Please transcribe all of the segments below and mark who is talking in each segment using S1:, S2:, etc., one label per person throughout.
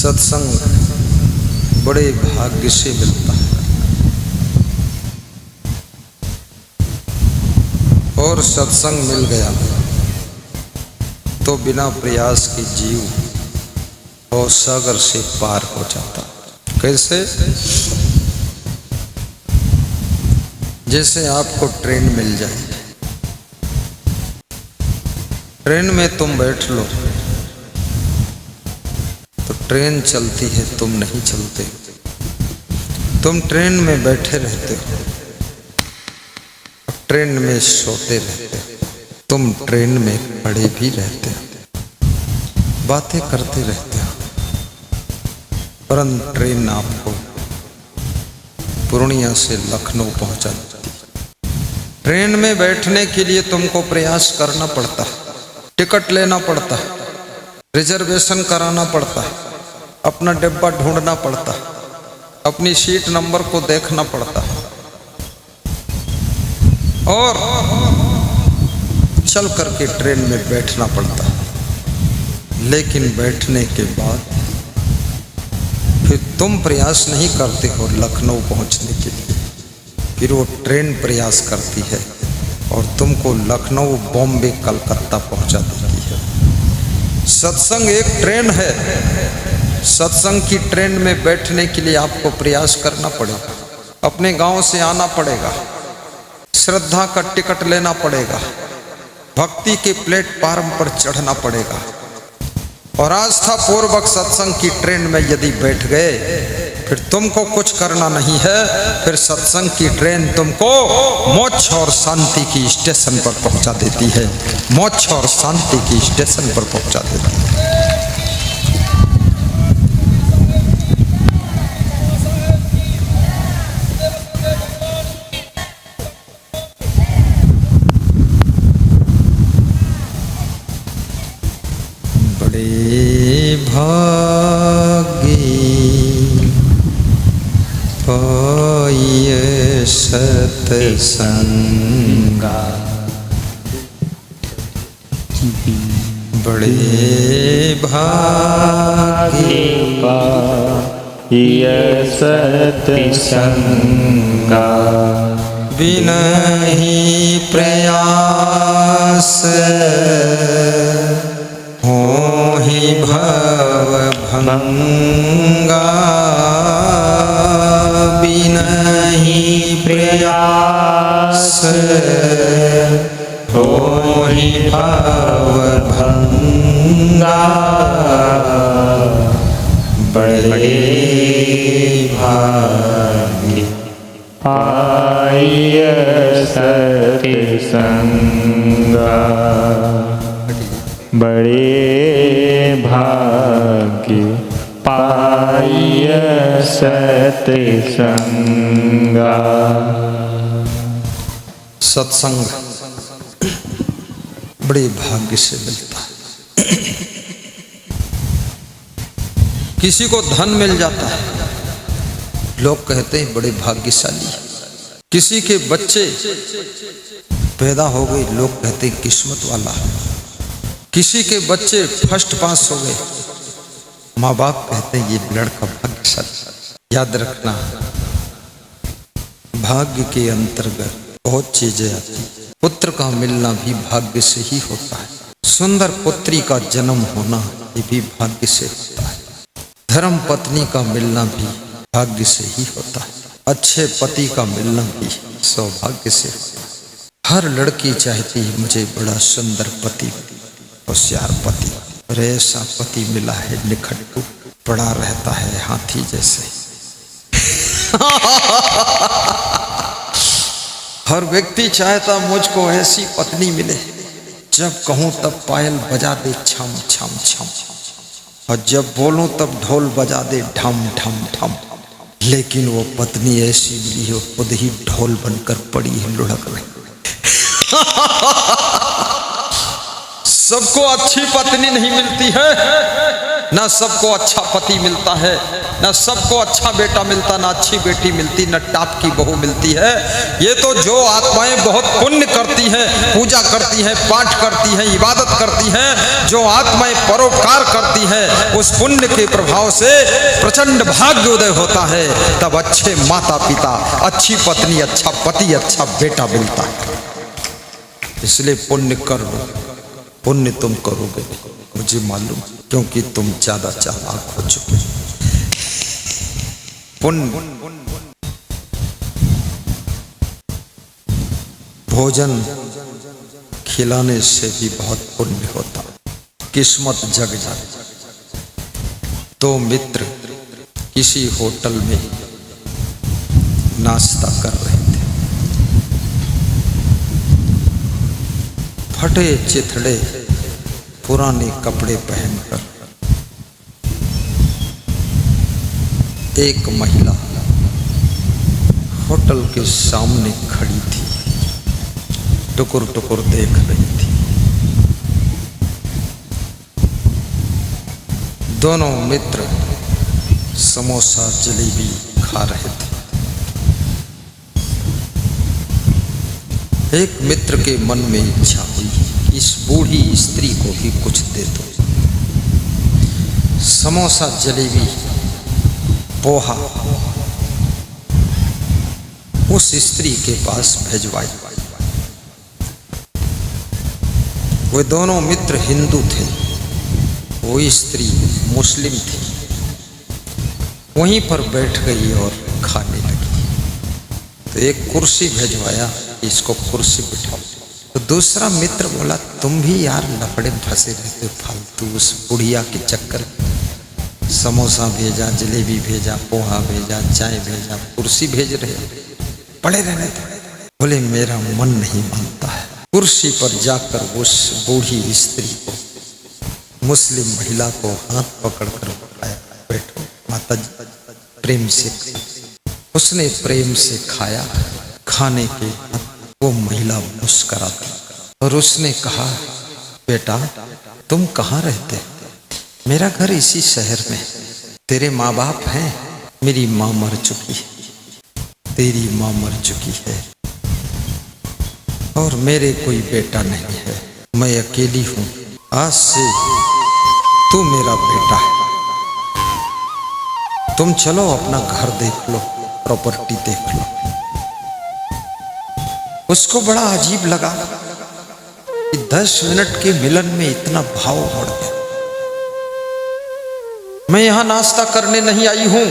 S1: सत्संग बड़े भाग्य से मिलता है और सत्संग मिल गया तो बिना प्रयास के जीव और सागर से पार हो जाता। कैसे? जैसे आपको ट्रेन मिल जाए, ट्रेन में तुम बैठ लो तो ट्रेन चलती है, तुम नहीं चलते। तुम ट्रेन में बैठे रहते हो, ट्रेन में सोते रहते हो, तुम ट्रेन में खड़े भी रहते हो, बातें करते रहते हो, परंतु ट्रेन आपको पूर्णिया से लखनऊ पहुंचा देती। ट्रेन में बैठने के लिए तुमको प्रयास करना पड़ता है, टिकट लेना पड़ता है, रिजर्वेशन कराना पड़ता है, अपना डिब्बा ढूंढना पड़ता है, अपनी सीट नंबर को देखना पड़ता है और चल करके ट्रेन में बैठना पड़ता है। लेकिन बैठने के बाद फिर तुम प्रयास नहीं करते हो लखनऊ पहुंचने के लिए, फिर वो ट्रेन प्रयास करती है और तुमको लखनऊ, बॉम्बे, कलकत्ता पहुंचा देती है। सत्संग एक ट्रेन है, सत्संग की ट्रेन में बैठने के लिए आपको प्रयास करना पड़ेगा, अपने गांव से आना पड़ेगा, श्रद्धा का टिकट लेना पड़ेगा, भक्ति के प्लेटफार्म पर चढ़ना पड़ेगा और आस्था पूर्वक सत्संग की ट्रेन में यदि बैठ गए फिर तुमको कुछ करना नहीं है। फिर सत्संग की ट्रेन तुमको मोक्ष और शांति की स्टेशन पर पहुंचा देती है, मोक्ष और शांति की स्टेशन पर पहुंचा देती है। बड़े भाग्य पाइए सत्संगा, बड़े भाग्य
S2: पाइए सत्संगा,
S1: बिना ही प्रयास हो ही भव भंगा, बिना ही प्रयास हो ही भव भंगा, बड़े भाग्य
S2: पाइए सत्संगा, बड़े भाग्य पाइए सत्संगा।
S1: सत्संग बड़े भाग्य से मिलता है। किसी को धन मिल जाता है, लोग कहते हैं बड़े भाग्यशाली है। किसी के बच्चे पैदा हो गए, लोग कहते हैं किस्मत वाला है। किसी के बच्चे फर्स्ट पास हो गए, माँ बाप कहते हैं ये लड़का भाग्यशाली। याद रखना, भाग्य के अंतर्गत बहुत चीजें आती हैं। पुत्र का मिलना भी भाग्य से ही होता है, सुंदर पुत्री का जन्म होना ये भी भाग्य से होता है, धर्म पत्नी का मिलना भी भाग्य से ही होता है, अच्छे पति का मिलना भी सौभाग्य से होता है। हर लड़की चाहती है मुझे बड़ा सुंदर पति, होशियार पति, और ऐसा पति मिला है निखट्टू, पड़ा रहता है हाथी जैसे। हर व्यक्ति चाहता मुझको ऐसी पत्नी मिले, जब कहूं तब पायल बजा दे छम छम छम, और जब बोलूं तब ढोल बजा दे ढम ढम ढम। लेकिन वो पत्नी ऐसी मिली है, खुद ही ढोल बनकर पड़ी है, लुढ़क रही। सबको अच्छी पत्नी नहीं मिलती है, ना सबको अच्छा पति मिलता है। न सबको अच्छा बेटा मिलता, न अच्छी बेटी मिलती, न टाप की बहू मिलती है। ये तो जो आत्माएं बहुत पुण्य करती हैं, पूजा करती हैं, पाठ करती हैं, इबादत करती हैं, जो आत्माएं परोपकार करती हैं, उस पुण्य के प्रभाव से प्रचंड भाग्योदय होता है। तब अच्छे माता पिता, अच्छी पत्नी, अच्छा पति, अच्छा बेटा मिलता है। इसलिए पुण्य कर लो। पुण्य तुम करोगे मुझे मालूम, क्योंकि तुम ज्यादा चालाक हो चुके। पुण्य भोजन खिलाने से भी बहुत पुण्य होता। किस्मत जग जाए। दो मित्र किसी होटल में नाश्ता कर रहे थे। फटे चिथड़े पुराने कपड़े पहनकर एक महिला होटल के सामने खड़ी थी, टुकुर टुकुर देख रही थी। दोनों मित्र समोसा जलेबी खा रहे थे। एक मित्र के मन में इच्छा हुई, इस बूढ़ी स्त्री को भी कुछ दे दो। समोसा जलेबी पोहा उस स्त्री के पास भेजवाई। वे दोनों मित्र हिंदू थे, वो स्त्री मुस्लिम थी। वहीं पर बैठ गई और खाने लगी। तो एक कुर्सी भेजवाया, इसको कुर्सी बिठाओ। तो दूसरा मित्र बोला, तुम भी यार लफड़े फंसे रहते फालतू, उस बुढ़िया के चक्कर। समोसा भेजा, जलेबी भेजा, पोहा भेजा, चाय भेजा, कुर्सी भेज रहे, पड़े रहने थे। बोले मेरा मन नहीं मानता है। कुर्सी पर जाकर उस बूढ़ी स्त्री को, मुस्लिम महिला को हाथ पकड़कर बुलाया, बैठो माता जी, प्रेम से। उसने प्रेम से खाया। खाने के बाद वो महिला मुस्कुराती और उसने कहा, बेटा तुम कहाँ रहते? मेरा घर इसी शहर में। तेरे माँ बाप हैं? मेरी माँ मर चुकी है। तेरी माँ मर चुकी है और मेरे कोई बेटा नहीं है, मैं अकेली हूँ। आज से तू मेरा बेटा है। तुम चलो अपना घर देख लो, प्रॉपर्टी देख लो। उसको बड़ा अजीब लगा कि 10 मिनट के मिलन में इतना भाव बढ़ गया। मैं यहां नाश्ता करने नहीं आई हूं,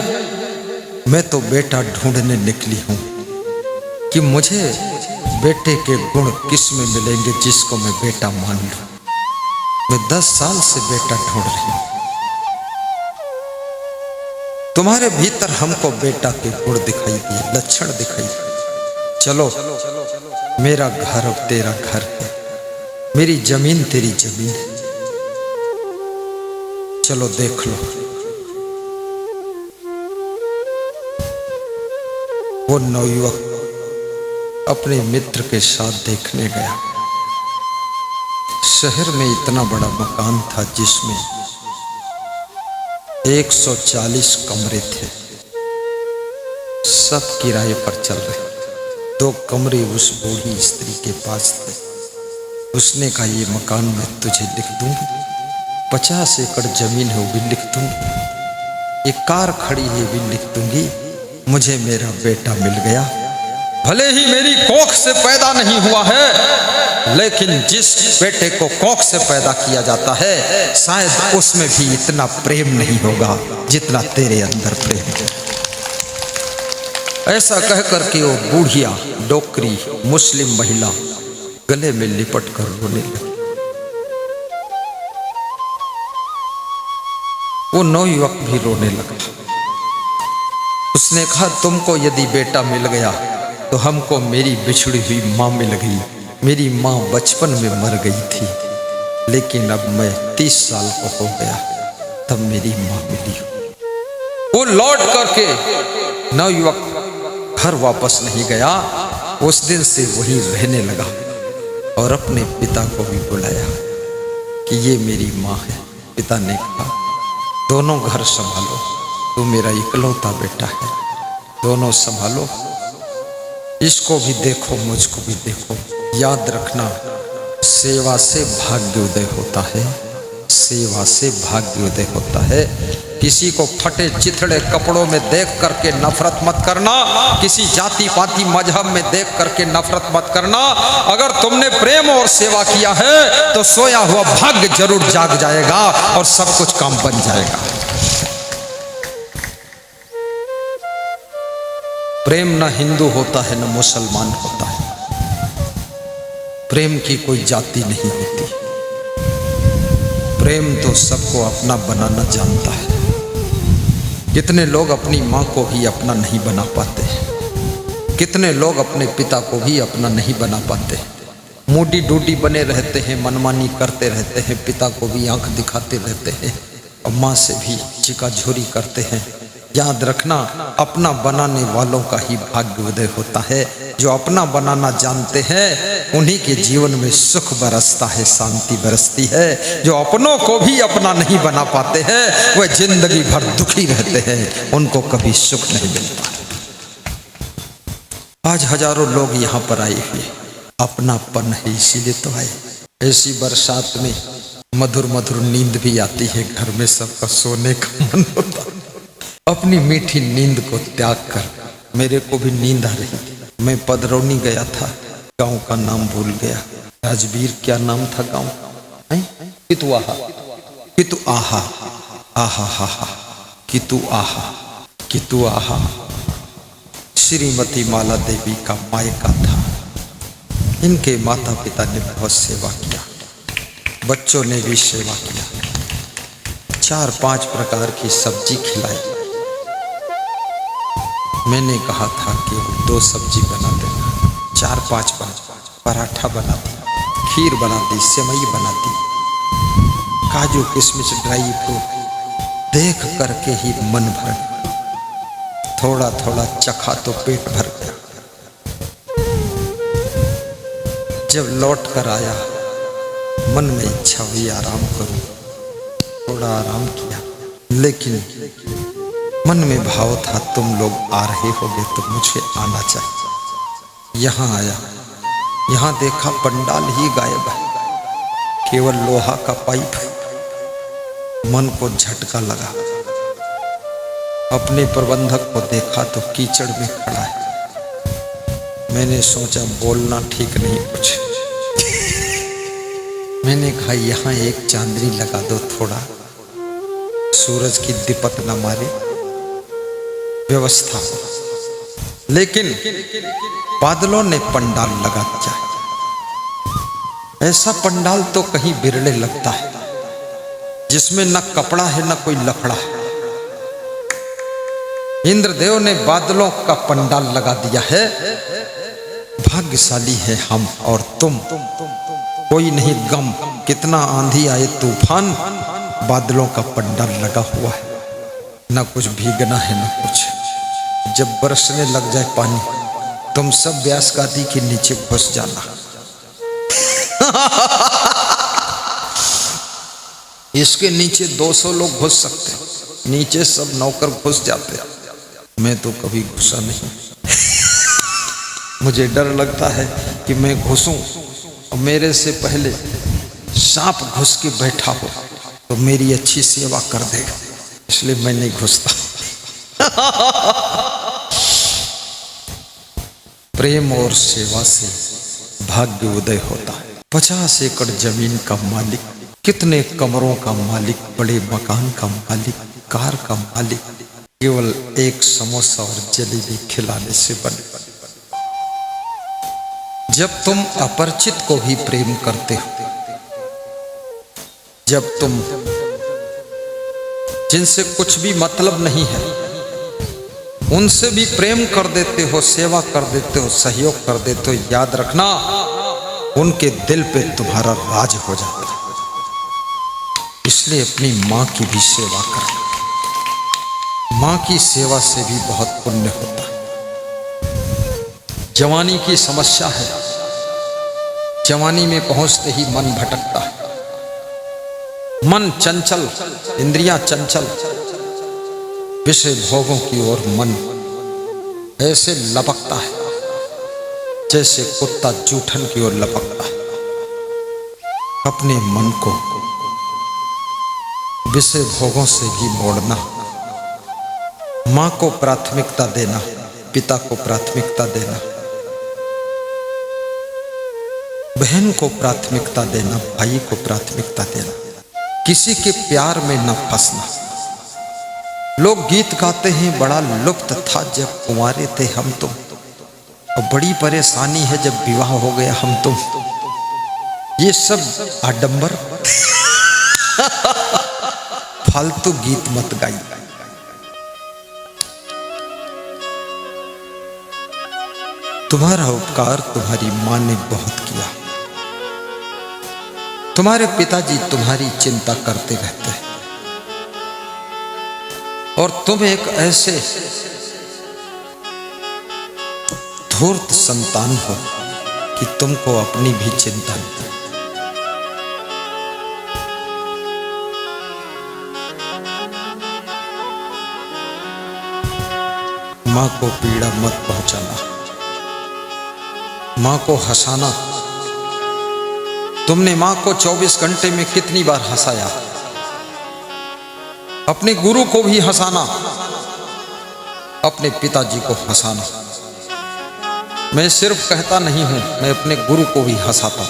S1: मैं तो बेटा ढूंढने निकली हूं कि मुझे बेटे के गुण किस में मिलेंगे जिसको मैं बेटा मान लूं। मैं 10 साल से बेटा ढूंढ रही हूं। तुम्हारे भीतर हमको बेटा के गुण दिखाई दिए, लक्षण दिखाई दिए। चलो, मेरा घर अब तेरा घर है, मेरी जमीन तेरी जमीन है। चलो देख लो। वो नवयुवक अपने मित्र के साथ देखने गया। शहर में इतना बड़ा मकान था जिसमें 140 कमरे थे, सब किराए पर चल रहे। 2 कमरे उस बूढ़ी स्त्री के पास थे। उसने कहा, ये मकान मैं तुझे लिख दूंगी, 50 एकड़ जमीन है वो भी लिख दूंगी, एक कार खड़ी है भी लिख दूंगी। मुझे मेरा बेटा मिल गया। भले ही मेरी कोख से पैदा नहीं हुआ है, लेकिन जिस बेटे को कोख से पैदा किया जाता है शायद उसमें भी इतना प्रेम नहीं होगा जितना तेरे अंदर प्रेम है। ऐसा कहकर के वो बूढ़िया डोकरी मुस्लिम महिला गले में लिपट कर रोने लगी। वो नौयुवक भी रोने लगा। उसने कहा, तुमको यदि बेटा मिल गया तो हमको मेरी बिछड़ी हुई माँ मिल गई। मेरी माँ बचपन में मर गई थी, लेकिन अब मैं 30 साल को हो गया तब मेरी माँ मिली। वो लौट करके नवयुवक घर वापस नहीं गया। उस दिन से वही रहने लगा और अपने पिता को भी बुलाया कि ये मेरी माँ है। पिता ने कहा, दोनों घर संभालो। तू मेरा इकलौता बेटा है, दोनों संभालो, इसको भी देखो मुझको भी देखो। याद रखना, सेवा से भाग्य उदय होता है, सेवा से भाग्य उदय होता है। किसी को फटे चिथड़े कपड़ों में देख करके नफरत मत करना, किसी जाति पाति मजहब में देख करके नफरत मत करना। अगर तुमने प्रेम और सेवा किया है तो सोया हुआ भाग्य जरूर जाग जाएगा और सब कुछ काम बन जाएगा। प्रेम न हिंदू होता है न मुसलमान होता है, प्रेम की कोई जाति नहीं होती। प्रेम तो सबको अपना बनाना जानता है। कितने लोग अपनी माँ को भी अपना नहीं बना पाते, कितने लोग अपने पिता को भी अपना नहीं बना पाते। मूडी डूडी बने रहते हैं, मनमानी करते रहते हैं, पिता को भी आंख दिखाते रहते हैं और माँ से भी चिकाझोरी करते हैं। याद रखना, अपना बनाने वालों का ही भाग्य उदय होता है। जो अपना बनाना जानते हैं उन्हीं के जीवन में सुख बरसता है, शांति बरसती है। जो अपनों को भी अपना नहीं बना पाते हैं वह जिंदगी भर दुखी रहते हैं, उनको कभी सुख नहीं मिलता। आज हजारों लोग यहाँ पर आए हुए, अपनापन है इसीलिए तो आए। ऐसी बरसात में मधुर मधुर नींद भी आती है, घर में सबका सोने का मन होता है। अपनी मीठी नींद को त्याग कर, मेरे को भी नींद आ रही थी। मैं पदरौनी गया था, गांव का नाम भूल गया। राजवीर क्या नाम था गांव? कितुआहा, कितुआहा, आहा हा हा, कितुआहा, कितुआहा श्रीमती माला देवी का मायका था। इनके माता पिता ने बहुत सेवा किया, बच्चों ने भी सेवा किया। 4-5 प्रकार की सब्जी खिलाई। मैंने कहा था कि 2 सब्जी बना देना, 4-5 पराठा बना दी, खीर बना दी, सेवई बना दी, काजू किशमिश ड्राई फ्रूट देख करके ही मन भर गया। थोड़ा थोड़ा चखा तो पेट भर गया। जब लौट कर आया मन में इच्छा हुई आराम करूं, थोड़ा आराम किया, लेकिन मन में भाव था तुम लोग आ रहे होगे तो मुझे आना चाहिए। यहाँ आया, यहाँ देखा पंडाल ही गायब है, केवल लोहा का पाइप है। मन को झटका लगा। अपने प्रबंधक को देखा तो कीचड़ में खड़ा है। मैंने सोचा बोलना ठीक नहीं कुछ। मैंने कहा यहाँ एक चांदनी लगा दो, थोड़ा सूरज की दिपत न मारे, व्यवस्था। लेकिन बादलों ने पंडाल लगा दिया। ऐसा पंडाल तो कहीं बिरले लगता है जिसमें न कपड़ा है न कोई लफड़ा है। इंद्रदेव ने बादलों का पंडाल लगा दिया है। भाग्यशाली है हम और तुम, कोई नहीं गम, कितना आंधी आए तूफान, बादलों का पंडाल लगा हुआ है। न कुछ भीगना है न कुछ। जब बरसने लग जाए पानी, तुम सब व्यास गादी के नीचे घुस जाना। इसके नीचे 200 लोग घुस सकते हैं, नीचे सब नौकर घुस जाते हैं। मैं तो कभी घुसा नहीं। मुझे डर लगता है कि मैं घुसूं और मेरे से पहले सांप घुस के बैठा हो तो मेरी अच्छी सेवा कर देगा, इसलिए मैं नहीं घुसता। प्रेम और सेवा से भाग्य उदय होता है। 50 एकड़ जमीन का मालिक, कितने कमरों का मालिक, बड़े मकान का मालिक, कार का मालिक, केवल एक समोसा और जलेबी खिलाने से बने। जब तुम अपरिचित को भी प्रेम करते हो, जब तुम जिनसे कुछ भी मतलब नहीं है उनसे भी प्रेम कर देते हो, सेवा कर देते हो, सहयोग कर देते हो, याद रखना उनके दिल पे तुम्हारा राज हो जाता है। इसलिए अपनी माँ की भी सेवा करो। माँ की सेवा से भी बहुत पुण्य होता है। जवानी की समस्या है, जवानी में पहुंचते ही मन भटकता है, मन चंचल, इंद्रियां चंचल, विषय भोगों की ओर मन ऐसे लपकता है जैसे कुत्ता जूठन की ओर लपकता है। अपने मन को विषय भोगों से ही मोड़ना, माँ को प्राथमिकता देना, पिता को प्राथमिकता देना, बहन को प्राथमिकता देना, भाई को प्राथमिकता देना, किसी के प्यार में न फंसना। लोग गीत गाते हैं, बड़ा लुप्त था जब कुंवारे थे हम तुम, और बड़ी परेशानी है जब विवाह हो गया हम तुम। ये सब आडंबर फालतू गीत मत गाइए। तुम्हारा उपकार तुम्हारी माँ ने बहुत किया। तुम्हारे पिताजी तुम्हारी चिंता करते रहते हैं और तुम एक ऐसे धूर्त संतान हो कि तुमको अपनी भी चिंता नहीं। माँ को पीड़ा मत पहुंचाना, माँ को हंसाना। तुमने माँ को 24 घंटे में कितनी बार हंसाया। अपने गुरु को भी हंसाना, अपने पिताजी को हंसाना। मैं सिर्फ कहता नहीं हूं, मैं अपने गुरु को भी हंसाता,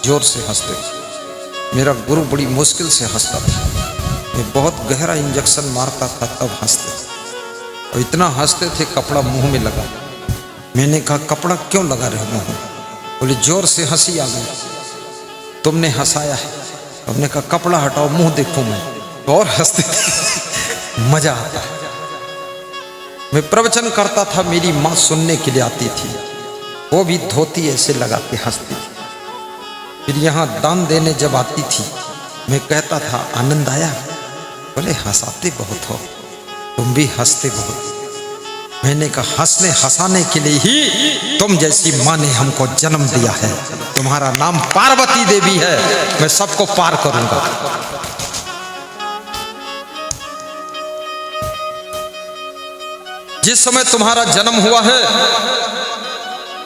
S1: जोर से हंसते। मेरा गुरु बड़ी मुश्किल से हंसता था, मैं बहुत गहरा इंजेक्शन मारता था तब हंसते, और इतना हंसते थे कपड़ा मुंह में लगा। मैंने कहा कपड़ा क्यों लगा रहे मुंह में? बोले जोर से हंसी आ गई, तुमने हंसाया है। हमने कहा कपड़ा हटाओ मुंह देखूं मैं, और हंसते थे। मजा आता है। मैं प्रवचन करता था, मेरी माँ सुनने के लिए आती थी, वो भी धोती ऐसे लगा के हंसती थी। फिर यहाँ दान देने जब आती थी, मैं कहता था आनंद आया? बोले हंसाते बहुत हो, तुम भी हंसते बहुत। मैंने कहा हंसने हंसाने के लिए ही तुम जैसी माँ ने हमको जन्म दिया है। तुम्हारा नाम पार्वती देवी है, मैं सबको पार करूंगा। जिस समय तुम्हारा जन्म हुआ है,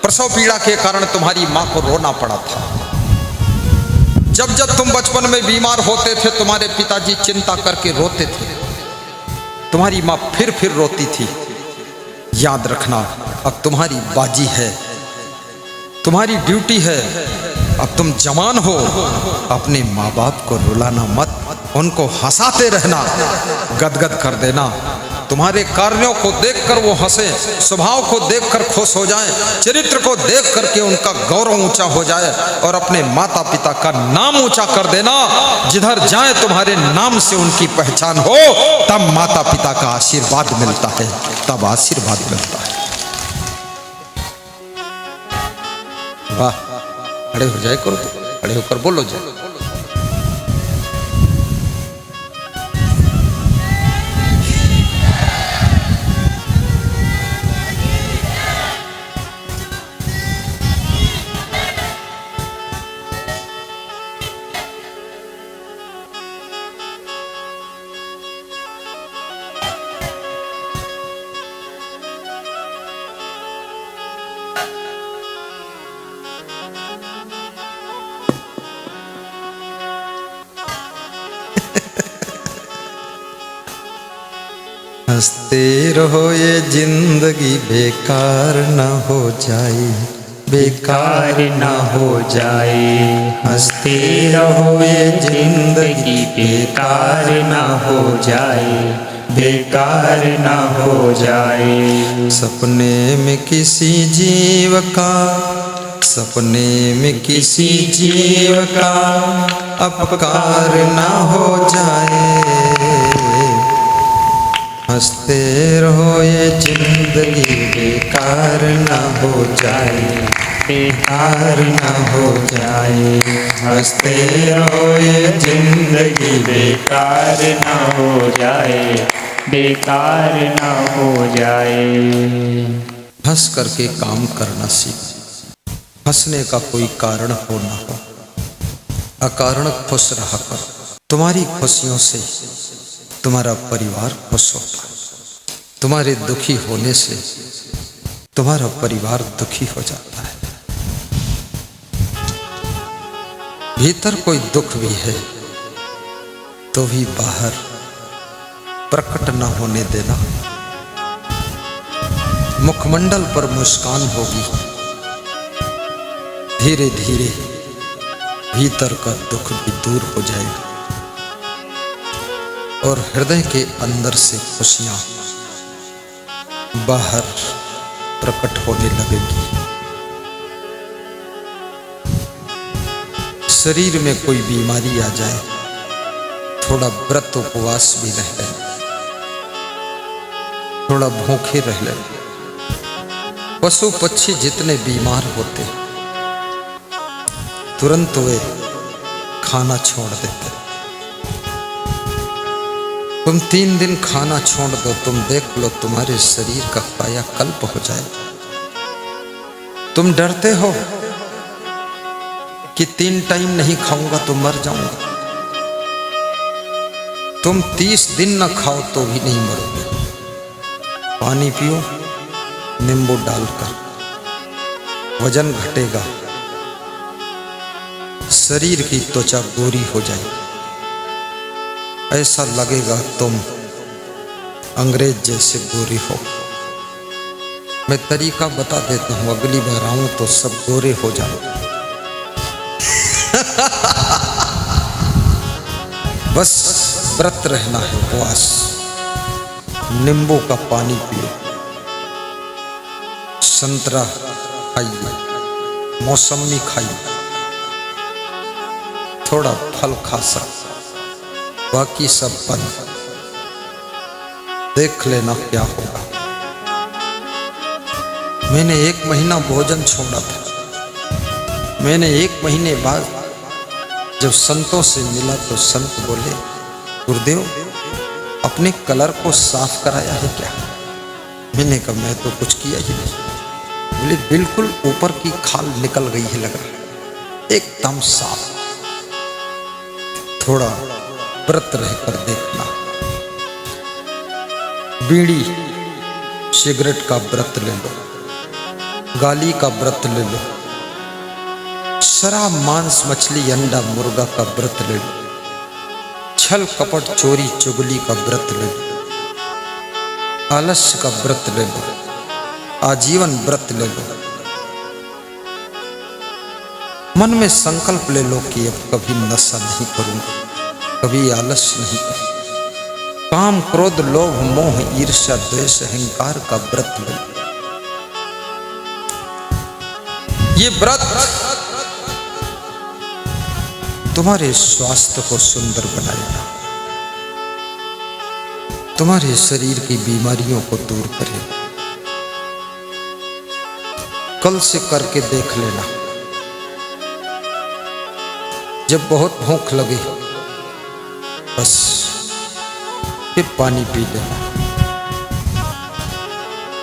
S1: प्रसव पीड़ा के कारण तुम्हारी माँ को रोना पड़ा था। जब जब तुम बचपन में बीमार होते थे, तुम्हारे पिताजी चिंता करके रोते थे, तुम्हारी माँ फिर रोती थी। याद रखना, अब तुम्हारी बाजी है, तुम्हारी ड्यूटी है। अब तुम जवान हो, अपने माँ बाप को रुलाना मत, उनको हंसाते रहना, गदगद कर देना। तुम्हारे कार्यों को देखकर वो हंसे, स्वभाव को देखकर खुश हो जाए, चरित्र को देख करके उनका गौरव ऊंचा हो जाए, और अपने माता पिता का नाम ऊंचा कर देना। जिधर जाए तुम्हारे नाम से उनकी पहचान हो, तब माता पिता का आशीर्वाद मिलता है, तब आशीर्वाद मिलता है। वाह, खड़े हो जाए करो, खड़े होकर बोलो जाए। हंसते रहो ये जिंदगी बेकार न हो जाए, बेकार न हो जाए।
S2: हंसते रहो ये जिंदगी बेकार न हो जाए, बेकार न हो जाए।
S1: सपने में किसी जीव का, सपने में किसी जीव का अपकार न हो जाए। हंसते रहो ये जिंदगी बेकार न हो जाए, बेकार न हो जाए। हंसते रहो ये जिंदगी
S2: बेकार न हो जाए, बेकार न हो जाए।
S1: हंस करके काम करना सीख। हंसने का कोई कारण हो ना हो, अकारण खुश रहा कर। तुम्हारी खुशियों से तुम्हारा परिवार खुश होता है। तुम्हारे दुखी होने से तुम्हारा परिवार दुखी हो जाता है। भीतर कोई दुख भी है तो भी बाहर प्रकट न होने देना। मुखमंडल पर मुस्कान होगी, धीरे धीरे भीतर का दुख भी दूर हो जाएगा और हृदय के अंदर से खुशियां बाहर प्रकट होने लगेगी। शरीर में कोई बीमारी आ जाए, थोड़ा व्रत उपवास भी रह ले, थोड़ा भूखे रह ले। पशु पक्षी जितने बीमार होते तुरंत वे खाना छोड़ देते। तुम 3 दिन खाना छोड़ दो, तुम देख लो तुम्हारे शरीर का कायाकल्प हो जाए। तुम डरते हो कि 3 टाइम नहीं खाऊंगा तो मर जाऊंगा। तुम 30 दिन न खाओ तो भी नहीं मरोगे। पानी पियो नींबू डालकर, वजन घटेगा, शरीर की त्वचा गोरी हो जाएगी, ऐसा लगेगा तुम अंग्रेज जैसे गोरे हो। मैं तरीका बता देता हूं, अगली बार आऊं तो सब गोरे हो जाओ। बस व्रत रहना है, उपवास, नींबू का पानी पियो, संतरा खाइए, मौसमी खाइए, थोड़ा फल खा सकते, बाकी सब बंद। देख लेना क्या होगा। मैंने 1 महीना भोजन छोड़ा था। मैंने 1 महीने बाद जब संतों से मिला तो संत बोले, गुरुदेव अपने कलर को साफ कराया है क्या? मैंने कहा मैं तो कुछ किया ही नहीं। बोले बिल्कुल ऊपर की खाल निकल गई है, लग रहा है एकदम साफ। थोड़ा व्रत रहकर देखना। बीड़ी सिगरेट का व्रत ले लो, गाली का व्रत ले लो, शराब मांस मछली अंडा मुर्गा का व्रत ले लो, छल कपट चोरी चुगली का व्रत ले लो, आलस्य का व्रत ले लो, आजीवन व्रत ले लो। मन में संकल्प ले लो कि अब कभी नशा नहीं करूंगा, कभी आलस्य नहीं करूंगा। काम क्रोध लोभ मोह ईर्ष्या द्वेष अहंकार का व्रत लो। ये व्रत तुम्हारे स्वास्थ्य को सुंदर बनाएगा, तुम्हारे शरीर की बीमारियों को दूर करेगा। कल से करके देख लेना। जब बहुत भूख लगे बस फिर पानी पी लेना।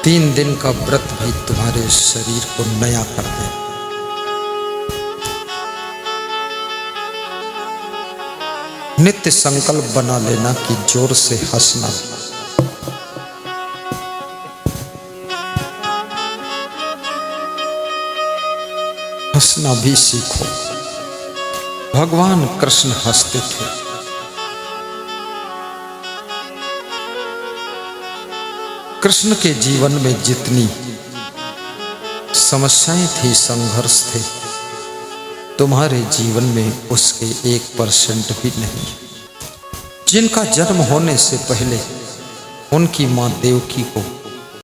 S1: 3 दिन का व्रत भी तुम्हारे शरीर को नया कर देगा। नित्य संकल्प बना लेना कि जोर से हंसना। हंसना भी सीखो। भगवान कृष्ण हंसते थे। कृष्ण के जीवन में जितनी समस्याएं थी, संघर्ष थे, तुम्हारे जीवन में उसके 1% भी नहीं। जिनका जन्म होने से पहले उनकी मां देवकी को